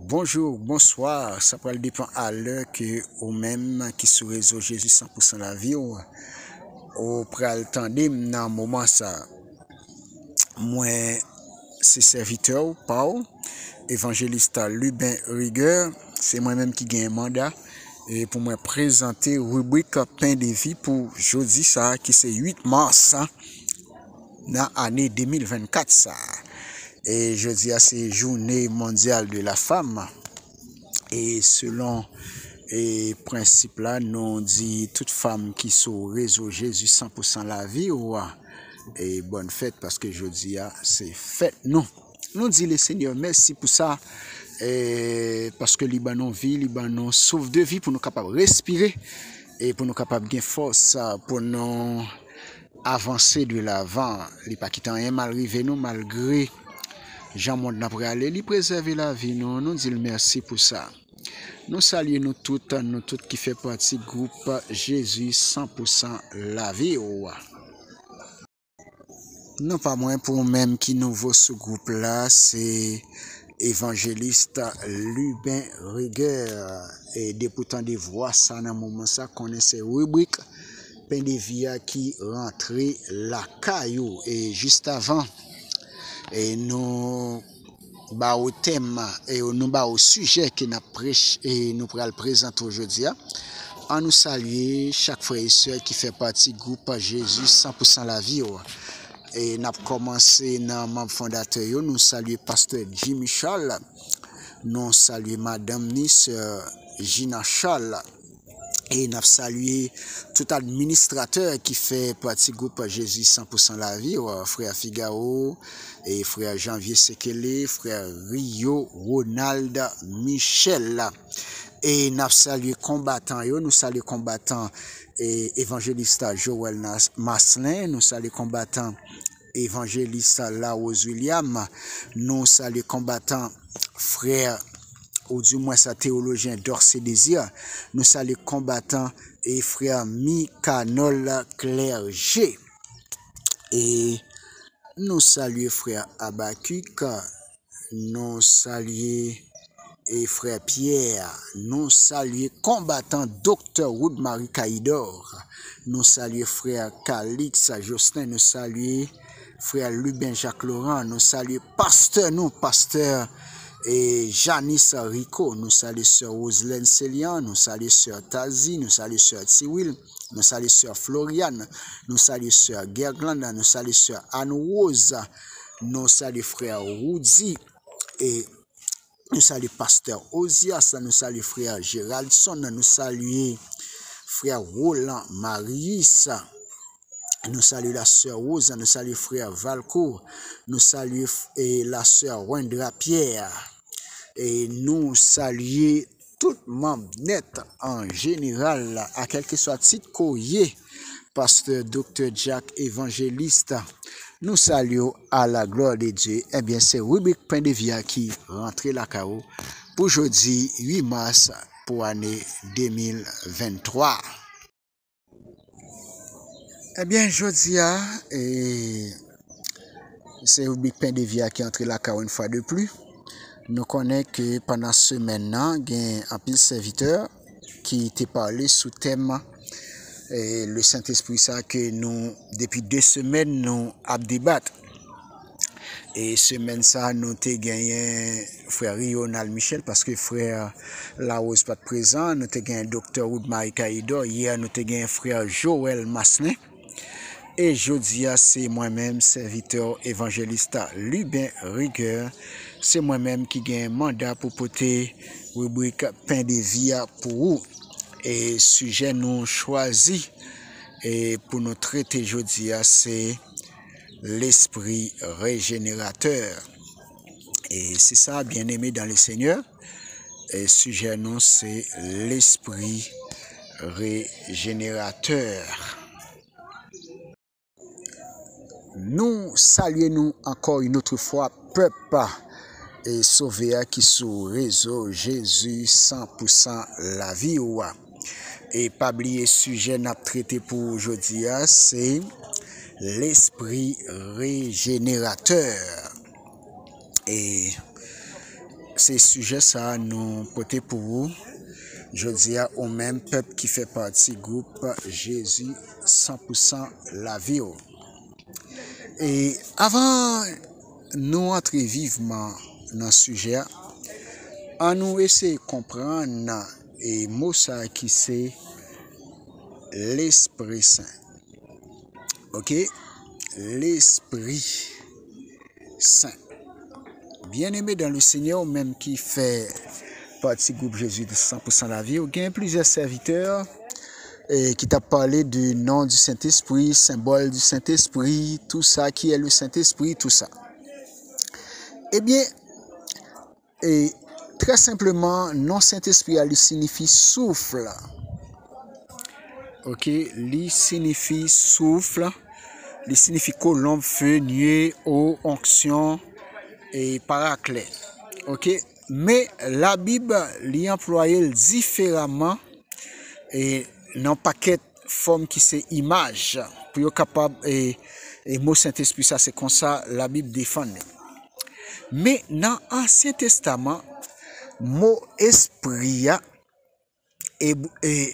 Bonjour, bonsoir, ça peut dépendre à l'heure que ou même qui sur réseau Jésus 100% la vie ou pral tandem dans moment ça. Moi c'est serviteur Paul, évangéliste Lubin Rigueur, c'est moi-même qui gagne mandat et pour me présenter rubrique pain de vie pour jeudi ça qui c'est 8 mars dans l'année 2024 ça. Et jeudi c'est journée mondiale de la femme. Et selon le principe là, nous dit toute femme qui sur réseau Jésus 100% la vie ou et bonne fête parce que jeudi c'est fête non. Nous dit le Seigneur merci pour ça et parce que Libanon vie, Libanon sauve de vie pour nous capables de respirer et pour nous capables de force pour nous avancer de l'avant. Il pas quitter rien mal arrivé nous malgré Jean monde n'a pas aller, il préserver la vie nous, nous dit merci pour ça. Nous saluons nous toutes qui fait partie du groupe Jésus 100% la vie. Non pas moins pour même qui nouveau ce groupe là, c'est évangéliste Lubin Rigueur et députant des voix ça dans moment ça connaît ces rubriques pain de vie qui rentrer la caillou et juste avant et nous ba au thème et nous ba au sujet que nous prêche et nous pourra le présenter aujourd'hui. On nous salue chaque frère et sœur qui fait partie du groupe Jésus 100% la vie. Et nous avons commencé dans membre fondateur, nous saluons pasteur Jimmy Charles, nous saluons madame Nice Gina Charles et nous saluons tout administrateur qui fait partie du groupe Jésus 100% la vie, frère Figaro et frère Janvier Sekele, frère Rio Ronald Michel. Et nous saluons combattants, nous saluons combattants et évangéliste Joël Maslin, nous saluons combattants évangéliste Laos William, nous saluons combattants frère ou du moins sa théologien Dorsey Désir, nous saluons combattants et frère Micanol Clergé. Et nous saluons frère Abakuk, nous saluons et frère Pierre, nous saluons combattant docteur Wood-Marie Caïdor, nous saluons frère Calix Justin, nous saluons frère Lubin Jacques Laurent, nous saluons pasteur et Janice Rico, nous saluons sœur Roselaine Célian, nous saluons sœur Tazi, nous saluons sœur Tiwil, nous saluons sœur Floriane, nous saluons sœur Gerglanda, nous saluons sœur Anne Rose, nous saluons frère Rudy et nous saluons pasteur Osias, nous saluons frère Géraldson, nous saluons frère Roland Marius, nous saluons la sœur Rose, nous saluons frère Valcourt, nous saluons la sœur Wendra Pierre et nous saluons tout membre net en général à quel que soit titre courrier pasteur Dr. Jack évangéliste. Nous saluons à la gloire de Dieu. Eh bien, c'est rubrique pain de vie qui rentre la CAO pour jeudi 8 mars pour l'année 2023. Eh bien, jeudi, c'est rubrique pain de vie qui entre la CAO une fois de plus. Nous connaissons que pendant ce semaine, il y a un pile serviteur qui t'a parlé sous thème et le Saint-Esprit ça que nous depuis 2 semaines nous débattre et semaine ça nous t'ai gagné frère Ronald Michel parce que frère Laos pas présent, nous t'ai gagné docteur Wood-Marie Caïdor, hier nous t'ai gagné frère Joël Maslin et jeudi c'est moi-même serviteur évangéliste Lubin Rigueur, c'est moi-même qui gagne mandat pour porter rubrique pain de vie pour vous. Et sujet nous choisi et pour nous traiter aujourd'hui c'est l'esprit régénérateur. Et c'est ça bien aimé dans le Seigneur. Et sujet nous c'est l'esprit régénérateur. Nous saluons encore une autre fois peuple et sauvé qui sur réseau Jésus 100% la vie ou et pas oublier sujet n'a traité pour aujourd'hui c'est l'esprit régénérateur. Et c'est sujet ça nous porter pour vous. Je dis au même peuple qui fait partie du groupe Jésus 100% la vie. Et avant nous entrer vivement dans le sujet, on nous essaie de comprendre et mot ça qui c'est l'Esprit Saint. Ok? L'Esprit Saint. Bien-aimé dans le Seigneur, même qui fait partie du groupe Jésus de 100% la vie, il y a plusieurs serviteurs qui t'a parlé du nom du Saint-Esprit, symbole du Saint-Esprit, tout ça, qui est le Saint-Esprit, tout ça. Eh bien, très simplement, nom Saint-Esprit, il signifie souffle. Ok, il signifie souffle, il signifie colombe, feu, nuée, eau, onction et paraclet. Ok, mais la Bible l'y emploie différemment et dans paquet forme qui c'est image pour être capable et mot Saint-Esprit ça c'est comme ça la Bible défend. Mais dans l'Ancien Testament mot esprit et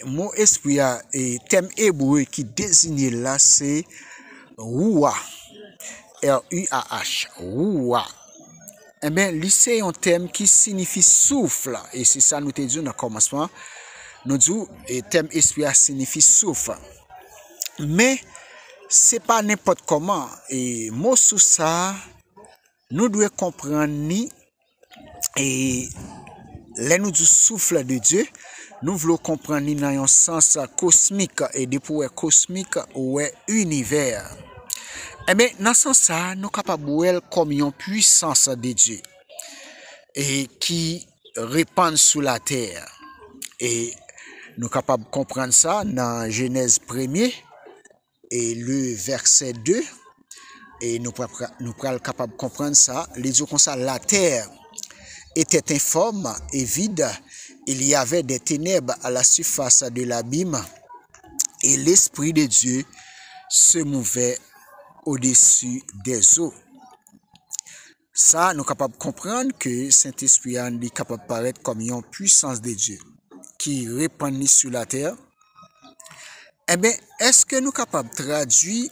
mot esprit et terme hébreu qui désigne là c'est Ruach, R-U-A-H, Ruach. Eh bien, c'est un terme qui signifie souffle. Et c'est ça nous te dit dans le commencement. Nous disons le terme esprit signifie souffle. Mais, ce n'est pas n'importe comment. Et mot sous ça, nous devons comprendre ni. Et là, nous disons souffle de Dieu. Nous voulons comprendre ni dans un sens cosmique. Et depuis cosmique ou univers. Eh bien, dans ce sens, nous sommes capables de voir comme une puissance de Dieu et qui répand sur la terre. Et nous sommes capables de comprendre ça dans Genèse 1er et le verset 2. Et nous sommes capables de comprendre ça. Les dit comme ça, la terre était informe et vide. Il y avait des ténèbres à la surface de l'abîme et l'Esprit de Dieu se mouvait au-dessus des eaux. Ça, nous sommes capables de comprendre que Saint-Esprit est capable de paraître comme une puissance de Dieu qui répand sur la terre. Eh bien, est-ce que nous sommes capables de traduire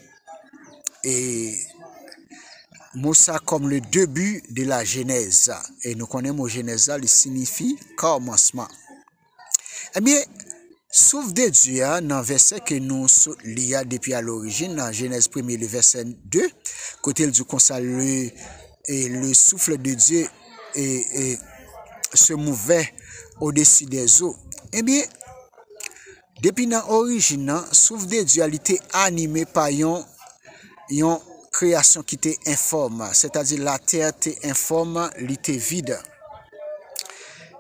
ça comme le début de la Genèse? Et nous connaissons le mot Genèse, il signifie commencement. Eh bien, sauf de Dieu, dans le verset que nous lisons depuis à l'origine, dans Genèse 1er, le verset 2, côté du constat, le souffle de Dieu se mouvait au-dessus des eaux. Eh bien, depuis l'origine, souffle de Dieu était animé par une création qui était informe, c'est-à-dire la terre était informe, elle était vide.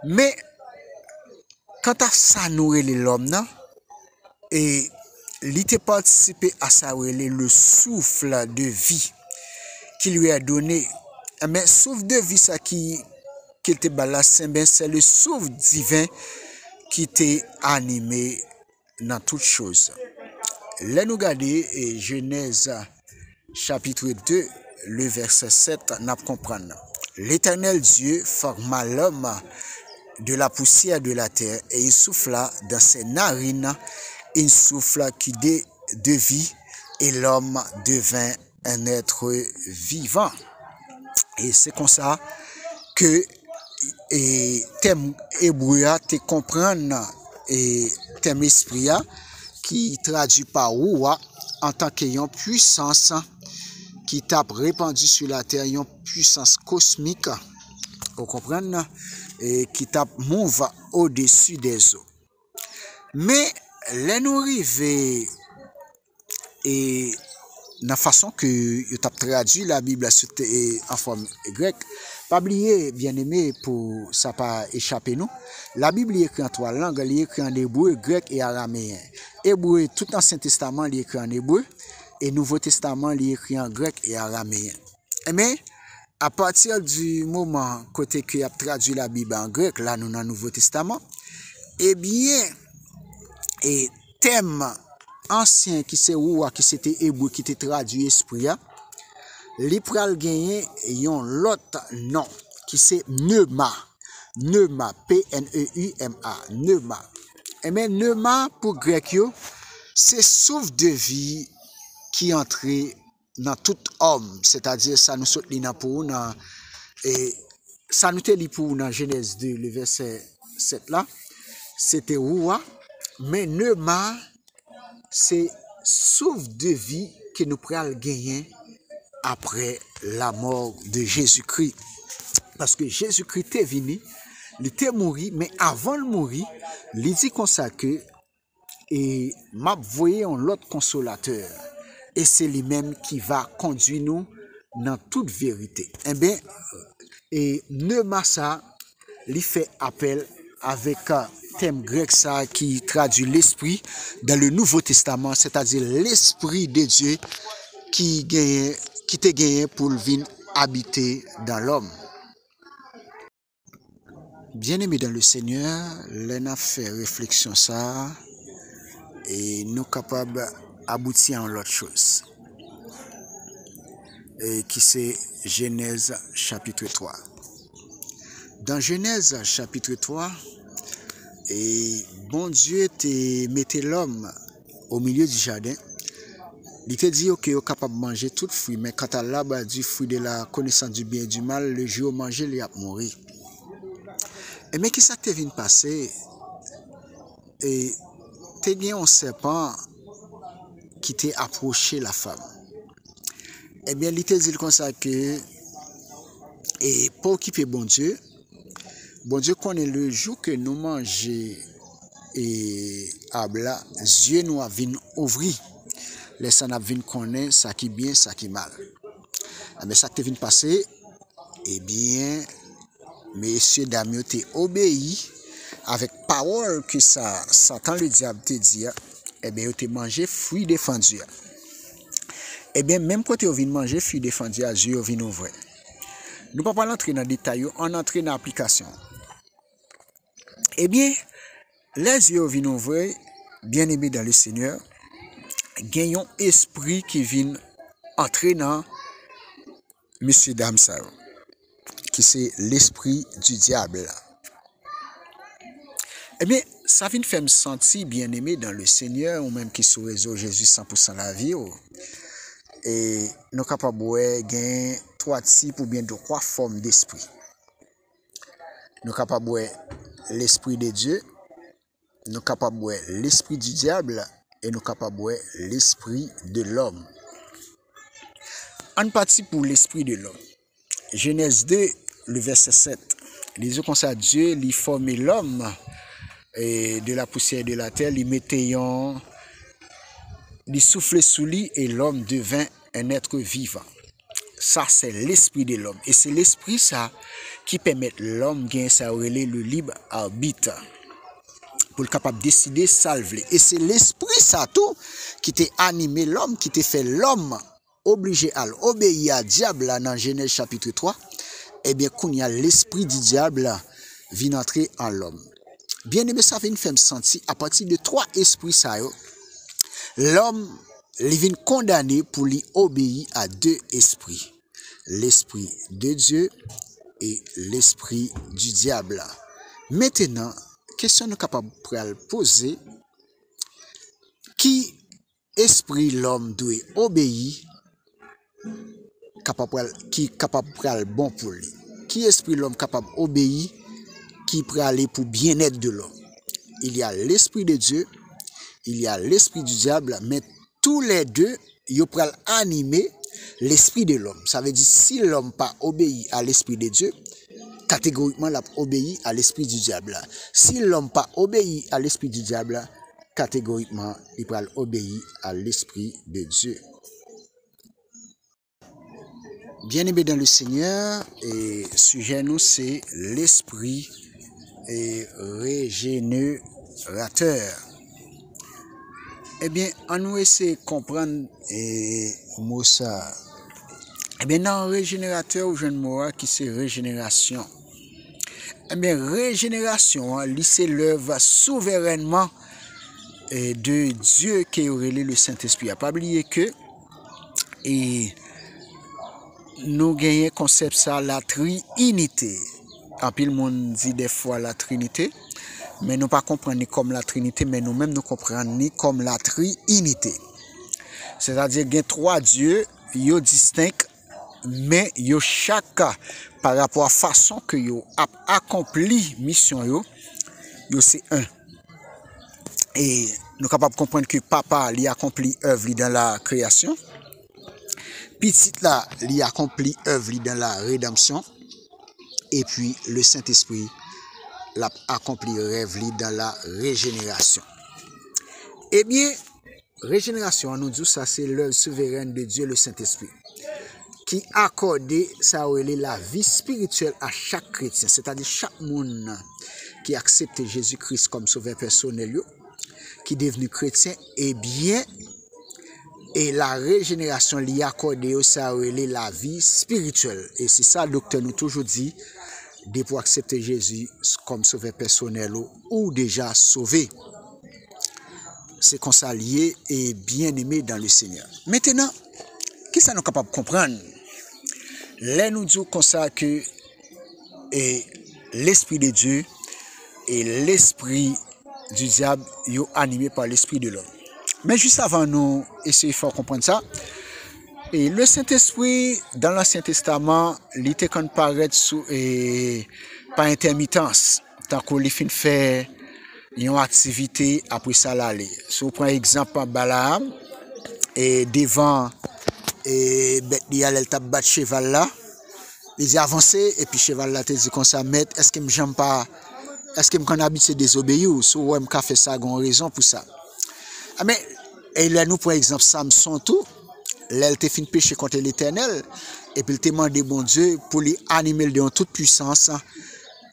Mais, quant à ça, nous l'homme, et il était participé à ça, le souffle de vie qui lui a donné. Mais souffle de vie, ça qui était balassé, c'est le souffle divin qui était animé dans toutes choses. Là, nous regardons Genèse chapitre 2, le verset 7, nous comprenons. L'Éternel Dieu forma l'homme de la poussière de la terre et il souffla dans ses narines un souffle qui de vie et l'homme devint un être vivant. Et c'est comme ça que thème hébreu te comprendre et thème esprit qui traduit par Ruach en tant qu'ayant puissance qui t'a répandu sur la terre, une puissance cosmique, vous comprenez, et qui t'a move au-dessus des eaux. Mais là nous arrivons et la façon que tu as traduit la Bible en forme grecque, pas oublier, bien aimé, pour ça pas échapper nous. La Bible est écrite en trois langues, elle est écrite en hébreu, grec et araméen. Hébreu, tout l'Ancien Testament est écrit en hébreu et Nouveau Testament est écrit en grec et araméen. Mais à partir du moment côté que a traduit la Bible en grec, là nous dans le Nouveau Testament, eh bien, et thème ancien qui c'est Ruach qui c'était hébreu qui était traduit esprit, li pral gagner yon l'autre nom qui c'est pneuma. Pneuma, P-N-E-U-M-A, pneuma. Et bien, pneuma pour grec, c'est souffle de vie qui entre dans tout homme, c'est-à-dire ça nous saute pour dans et ça nous dit pour dans Genèse 2 le verset 7 là, c'était Roua, mais pneuma c'est souffle de vie que nous prenons gagner après la mort de Jésus-Christ. Parce que Jésus-Christ est venu, il était mort, mais avant de mourir, il dit comme ça que et m'a voyé un l'autre consolateur et c'est lui-même qui va conduire nous dans toute vérité. Eh bien, et pneuma ça, il fait appel avec un thème grec ça qui traduit l'esprit dans le Nouveau Testament, c'est-à-dire l'esprit de Dieu qui te gagné pour venir habiter dans l'homme. Bien-aimé dans le Seigneur, l'on a fait réflexion ça et nous capables d'aboutir à l'autre chose. Et qui c'est Genèse chapitre 3. Dans Genèse chapitre 3, et bon Dieu te mettait l'homme au milieu du jardin. Il te dit que est capable de manger tout fruit, mais quand à l'arbre du fruit de la connaissance du bien et du mal, le jour où manger, il a mouru. Et mais qui ça te vient passer? Et te bien un serpent qui t'a approché la femme. Eh bien, il te dit comme ça que et pour occuper bon Dieu connaît le jour que nous mangeons et abla, yeux nous vinn ouvrir. Les gens vinn connaître ça qui bien, ça qui mal. Mais ça te vient passer, eh bien, messieurs dames, te obéi avec parole que ça Satan le diable te dit, eh bien, te manger fruit défendu. Eh bien, même quand tu viens manger fruit défendu, yeux viennent ouvrir. Nous ne pouvons pas entrer dans les détails, on entre dans l'application. Eh bien, les yeux viennent ouvrir, bien aimés dans le Seigneur, gagnons esprit qui vient entrer dans monsieur dame ça, qui c'est l'esprit du diable. Eh bien, ça vient faire me sentir bien aimé dans le Seigneur, ou même qui sous réseau Jésus 100% la vie. Et nous sommes capables de gagner 3 types ou bien 3 formes d'esprit. Nous sommes capables de l'esprit de Dieu, nous sommes capables de l'esprit du diable et nous sommes capables de l'esprit de l'homme. En partie pour l'esprit de l'homme. Genèse 2, le verset 7. Les yeux comme ça, Dieu lui formait l'homme et de la poussière de la terre, lui mettait il soufflait sous lui et l'homme devint un être vivant. Ça, c'est l'esprit de l'homme. Et c'est l'esprit ça qui permet l'homme de gagner le libre arbitre pour le capable de décider salver. Et c'est l'esprit ça tout qui t'a animé l'homme, qui t'a fait l'homme obligé à obéir à diable dans Genèse chapitre 3. Eh bien, quand il y a l'esprit du diable vient entrer en l'homme. Bien aimé, ça vient faire me sentir à partir de 3 esprits ça. L'homme vient condamné pour lui obéir à 2 esprits. L'esprit de Dieu et l'esprit du diable. Maintenant, question nous capable de poser, qui esprit l'homme doit obéir, qui est capable de bon pour lui? Qui esprit l'homme capable d'obéir, qui peut aller pour bien-être de l'homme? Il y a l'esprit de Dieu, il y a l'esprit du diable, mais tous les deux, ils peuvent animer l'esprit de l'homme. Ça veut dire, si l'homme pas obéit à l'esprit de Dieu, catégoriquement, il obéit à l'esprit du diable. Si l'homme pas obéit à l'esprit du diable, catégoriquement, il peut obéir à l'esprit de Dieu. Bien-aimé dans le Seigneur, et sujet nous, c'est l'esprit régénérateur. Eh bien, on nous essaie de comprendre mot ça. Eh bien, dans le régénérateur, ou jeune mot qui c'est régénération. Eh bien, régénération, c'est l'œuvre souverainement de Dieu qui est relé le Saint-Esprit. Pas oublier que et nous gagnons concept ça la triunité. en pile monde dit des fois la Trinité, mais nous pas comprendre ni comme la Trinité, mais nous-mêmes nous comprenons ni comme la Trinité. C'est-à-dire qu'il y a trois dieux, yo distincts, mais yo chaque par rapport à la façon que yo a accompli mission yo c'est un. Et nous sommes capables de comprendre que papa lui accompli œuvre dans la création, petit là lui accompli œuvre dans la rédemption, et puis le Saint-Esprit l'a accompli rêve dans la régénération. Eh bien, régénération, nous dit ça, c'est l'œuvre souveraine de Dieu, le Saint-Esprit, qui accorde ça la vie spirituelle à chaque chrétien, c'est-à-dire chaque monde qui accepte Jésus-Christ comme sauveur personnel, qui est devenu chrétien, eh bien, et la régénération lui accorde ça la vie spirituelle. Et c'est ça, le docteur nous toujours dit, de pour accepter Jésus comme sauveur personnel ou déjà sauvé. C'est qu'on s'allie et bien aimé dans le Seigneur. Maintenant, qui ça nous capable de comprendre? Là, nous disons comme ça que l'Esprit de Dieu et l'Esprit du diable sont animés par l'Esprit de l'homme. Mais juste avant nous essayer de comprendre ça, et le Saint-Esprit, dans l'Ancien Testament, il était quand paraît par intermittence, tant qu'on lui fait une activité après ça l'aller. Si on prend exemple Balaam, et devant et il a le tabac cheval là, il a avancé et puis cheval là te dit comme ça, maître, est-ce que j'aime pas, est-ce que m'en habite désobéir ou so ouais m'ka fait ça gon raison pour ça. Ah mais et là nous pour exemple Samson tout, là il te fin péché contre l'Éternel et puis il te demandé bon Dieu pour lui animer de toute puissance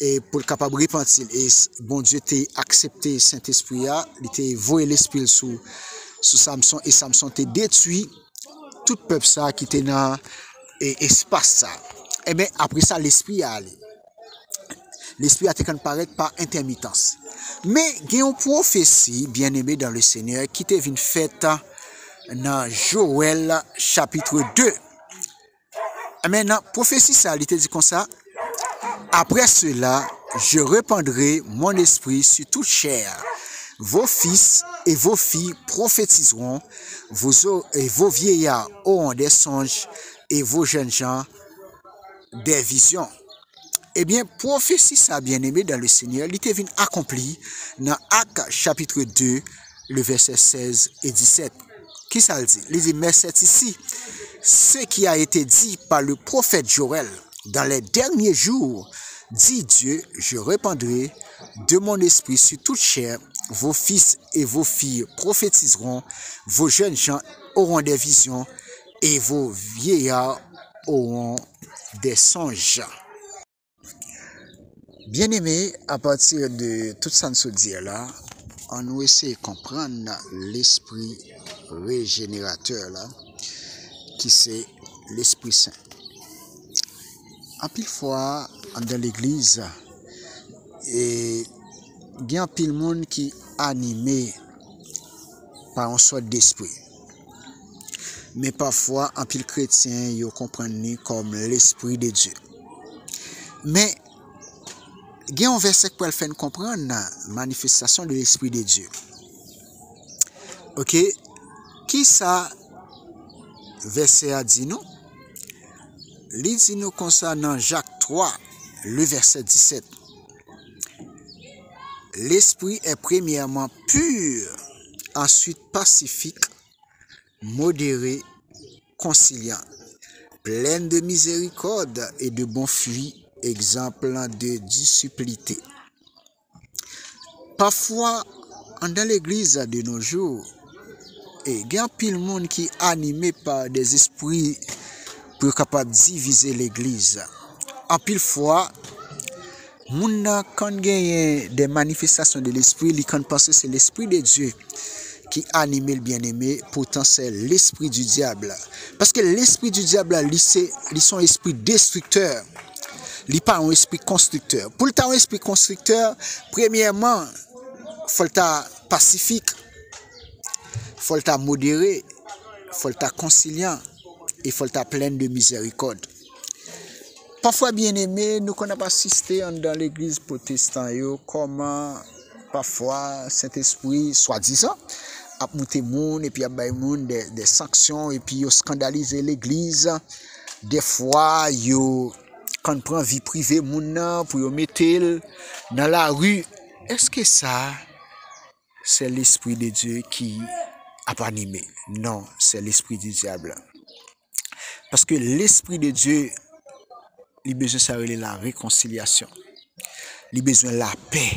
et pour le capable repentir et bon Dieu t'a accepté Saint-Esprit a, il t'a voué l'esprit sous Samson et Samson t'a détruit tout peuple ça qui était dans espace ça. Et bien après ça l'esprit a allé. L'esprit a été paraître par intermittence. Mais il y a une prophétie bien-aimée dans le Seigneur qui était une fête dans Joël chapitre 2. Maintenant, prophétie ça, il était dit comme ça. Après cela, je répandrai mon esprit sur toute chair. Vos fils et vos filles prophétiseront, vos vieillards auront des songes et vos jeunes gens des visions. Eh bien, prophétie ça bien-aimé dans le Seigneur, il était accompli dans Actes chapitre 2, le verset 16 et 17. Qui ça le dit? Il dit, mais c'est ici ce qui a été dit par le prophète Joël. Dans les derniers jours, dit Dieu, je répandrai de mon esprit sur toute chair, vos fils et vos filles prophétiseront, vos jeunes gens auront des visions et vos vieillards auront des songes. Bien-aimé, à partir de tout ça nous dire là, on nous essaie de comprendre l'esprit régénérateur là, qui c'est l'Esprit Saint. En pile fois, dans l'église, et il y a un pile monde qui est animé par une sorte d'esprit. Mais parfois, en pile chrétien, ils comprennent comme l'esprit de Dieu. Mais il y a un verset qui peut faire comprendre la manifestation de l'esprit de Dieu. Ok? Qui ça, verset a dit nous? Il dit nous concernant Jacques 3, le verset 17. L'esprit est premièrement pur, ensuite pacifique, modéré, conciliant, plein de miséricorde et de bons fruits, exemple de disciplité. Parfois, dans l'église de nos jours, il y a pile monde qui est animé par des esprits pour capable diviser l'église. En pile fois, moun quand gagne des manifestations de l'esprit, il quand pense c'est l'esprit de Dieu qui anime le bien-aimé, pourtant c'est l'esprit du diable. Parce que l'esprit du diable, c'est son esprit destructeur. Il n'est pas un esprit constructeur. Pour le un esprit constructeur, premièrement, il faut être pacifique, il faut être modéré, il faut être conciliant, il faut être plein de miséricorde. parfois, bien aimé, nous qu'on a assisté dans l'église protestante, comment parfois Saint-Esprit, soi-disant, a monté moun et puis a bay moun des sanctions et puis yo scandaliser l'église. Des fois, yo quand prend vie privée moun nan pour yo mettre dans la rue. Est-ce que ça c'est l'esprit de Dieu qui a animé? Non, c'est l'esprit du diable. Parce que l'esprit de Dieu, il a besoin de la réconciliation, il a besoin de la paix,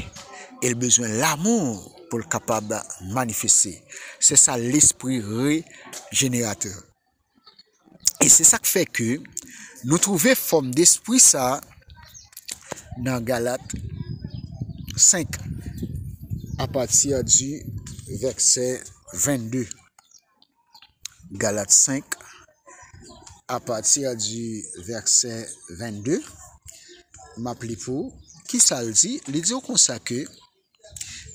et il a besoin de l'amour pour le capable de manifester. C'est ça l'esprit régénérateur. Et c'est ça qui fait que nous trouvons forme d'esprit ça dans Galates 5 à partir du verset 22. Galates 5 à partir du verset 22. M'appelez pour qui ça le dit? Il dit comme ça que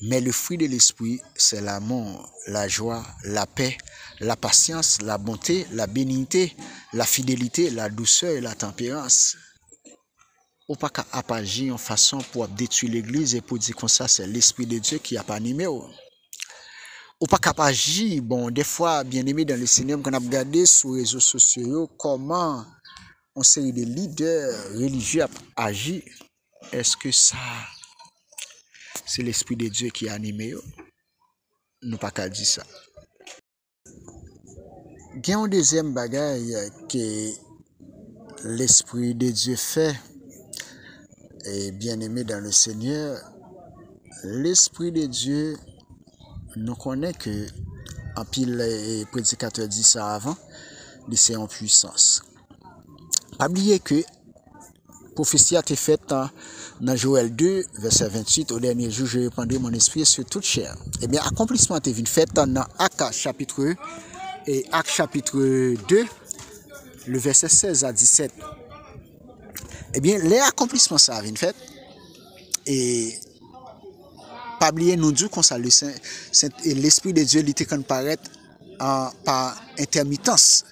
mais le fruit de l'esprit, c'est l'amour, la joie, la paix, la patience, la bonté, la bénignité, la fidélité, la douceur et la tempérance. Ou pas qu'à agir en façon pour détruire l'église et pour dire comme ça, c'est l'esprit de Dieu qui a pas animé. Ou pas qu'à agir, bon, des fois, bien aimé dans le cinéma, qu'on a regardé sur les réseaux sociaux, comment on série de leaders religieux agissent. Est-ce que ça, c'est l'esprit de Dieu qui a animé? Nous pas qu'à dire ça. Il y a un deuxième bagage que l'esprit de Dieu fait, et bien aimé dans le Seigneur. L'esprit de Dieu, nous connaît que, en pile, les prédicateurs disent ça avant, c'est en puissance. Pas oublier que prophétie a été faite dans Joël 2, verset 28, au dernier jour, je répandrai mon esprit sur toute chair. Eh bien, accomplissement a été fait dans Actes chapitre 2, le verset 16 à 17. Eh bien, les accomplissements ça a été fait. Et pas oublier nous dire qu'on ça l'esprit de Dieu était quand paraît par intermittence.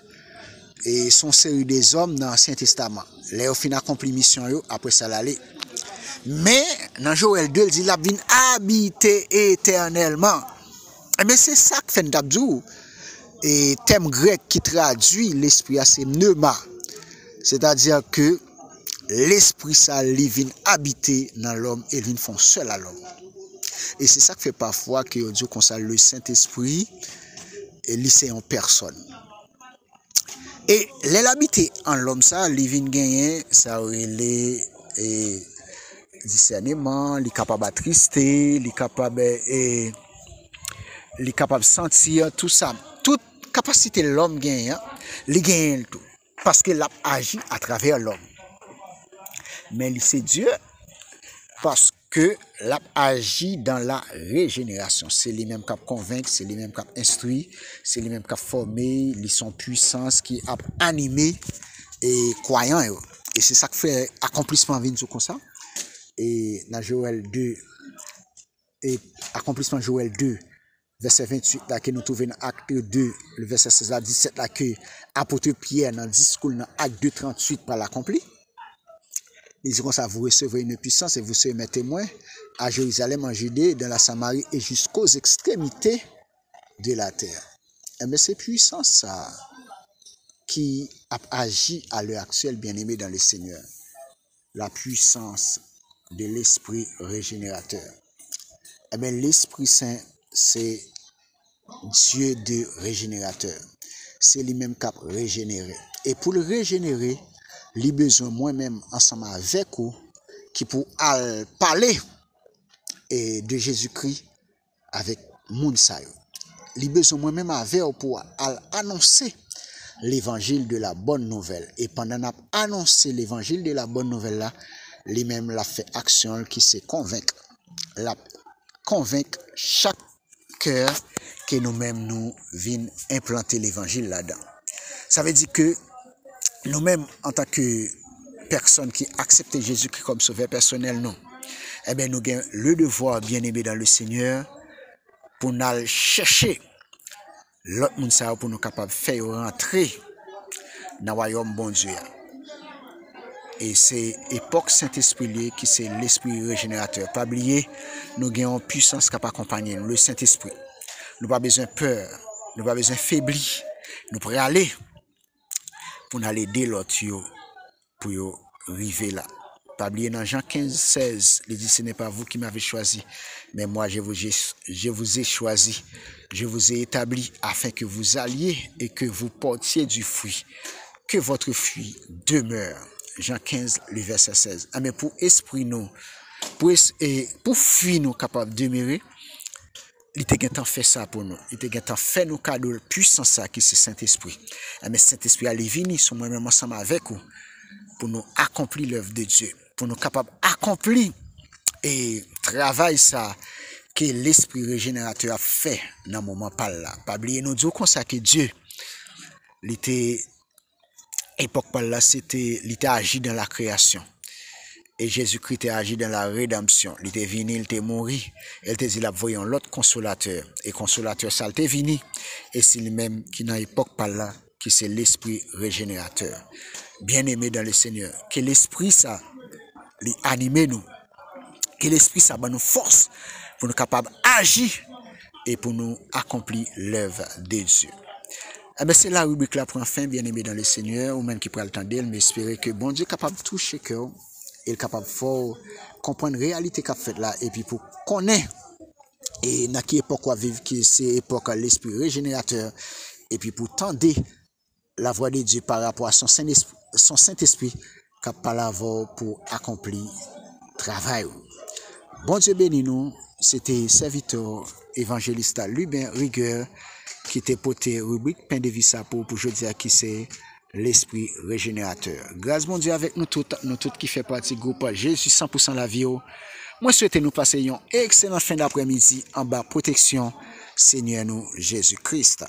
Et son série des hommes dans l'Ancien Testament. Les au fin accompli mission yo, après ça l'aller. Mais dans Joël 2, il dit la vin habiter éternellement. Mais c'est ça que fait d'abdou. Et thème grec qui traduit l'esprit à c'est pneuma. C'est-à-dire que l'esprit ça li vin habiter dans l'homme et vin font seul à l'homme. Et c'est ça que fait parfois que Dieu consacre le Saint-Esprit et lycée en personne. Et l'habiter en l'homme ça, li vin gagner ça les discernement, li capable attrister, li capable sentir tout ça, toute capacité l'homme gagne, li gagne tout parce que l'a agi à travers l'homme. Mais c'est Dieu parce que l'a agi dans la régénération. C'est les mêmes qui convaincre, c'est les mêmes qui instruit, c'est les mêmes qui former, ils sont puissance qui a animé et croyant. Et c'est ça qui fait accomplissement vient comme ça. Et dans Joël 2 et accomplissement Joël 2 verset 28 là que nous trouvons dans Acte 2 le verset 16 à 17 là que apôtre Pierre dans le discours dans Acte 2 38 par l'accompli. Il dit comme ça, vous recevrez une puissance et vous serez mes témoins à Jérusalem, en Judée, dans la Samarie et jusqu'aux extrémités de la terre. Et bien c'est puissance ça qui a agi à l'heure actuelle, bien aimé dans le Seigneur. La puissance de l'esprit régénérateur. Et bien l'Esprit Saint, c'est Dieu de régénérateur. C'est lui-même qui a régénéré. Et pour le régénérer, il a besoin moi-même ensemble avec vous qui pour parler de Jésus-Christ avec moun sa yo. Il a besoin moi-même avec vous pour annoncer l'évangile de la bonne nouvelle. Et pendant qu'on a annoncé l'évangile de la bonne nouvelle là, lui-même l'a fait action qui se convaincre. La convaincre chaque cœur que nous-mêmes nous venons implanter l'évangile là-dedans. Ça veut dire que nous-mêmes, en tant que personnes qui acceptent Jésus-Christ comme sauveur personnel, nous, eh bien, nous avons le devoir, bien aimé dans le Seigneur, pour nous chercher l'autre monde pour nous capables de faire rentrer dans le royaume bon Dieu. Et c'est époque Saint-Esprit qui c'est l'esprit régénérateur. Pas oublier, nous avons une puissance qui accompagner le Saint-Esprit. Nous pas besoin de peur, nous pas besoin de faiblir. Nous pouvons aller pour aller aider l'autre pour arriver là. Pas oublier dans Jean 15, 16, il dit ce n'est pas vous qui m'avez choisi, mais moi je vous ai choisi, je vous ai établi afin que vous alliez et que vous portiez du fruit, que votre fruit demeure. Jean 15, le verset 16. Mais pour esprit nous, pour fruit nous capable de demeurer, il était fait ça pour nous. Il était fait nous cadeau puissant ça qui c'est Saint-Esprit. Mais Saint-Esprit allait venir sur moi-même ensemble avec vous pour nous accomplir l'œuvre de Dieu, pour nous capables d'accomplir et travail ça que l'esprit régénérateur a fait dans le moment par là. Pas oublier nous dire comme ça que Dieu il était époque par là c'était il était agi dans la création. Et Jésus-Christ a agi dans la rédemption. Il était venu, il était mort. Il était dit, il a voyé l'autre consolateur. Et consolateur, ça, il était venu. Et c'est lui-même qui, dans l'époque par là, qui c'est l'esprit régénérateur. Bien-aimé dans le Seigneur. Que l'esprit, ça, anime nous. Que l'esprit, ça, nous force pour nous capables d'agir et pour nous accomplir l'œuvre de Dieu. Mais c'est la rubrique là pour fin, bien-aimé dans le Seigneur, ou même qui prend le temps d'elle, mais espérer que bon Dieu est capable de toucher cœur. Il est capable de comprendre la réalité qu'a fait là et puis pour connaître et dans quelle époque on vivre qui c'est époque l'esprit régénérateur et puis pour tendre la voix de Dieu par rapport à son Saint-Esprit qui parle pour accomplir le travail. Bon Dieu béni nous, c'était serviteur évangéliste Lubin Rigueur qui était porté rubrique Pain de vie ça pour aujourd'hui qui c'est l'esprit régénérateur. Grâce mon Dieu avec nous toutes qui fait partie du groupe Jésus 100% la vie. Moi souhaite nous passer une excellente fin d'après-midi en bas protection Seigneur nous Jésus-Christ.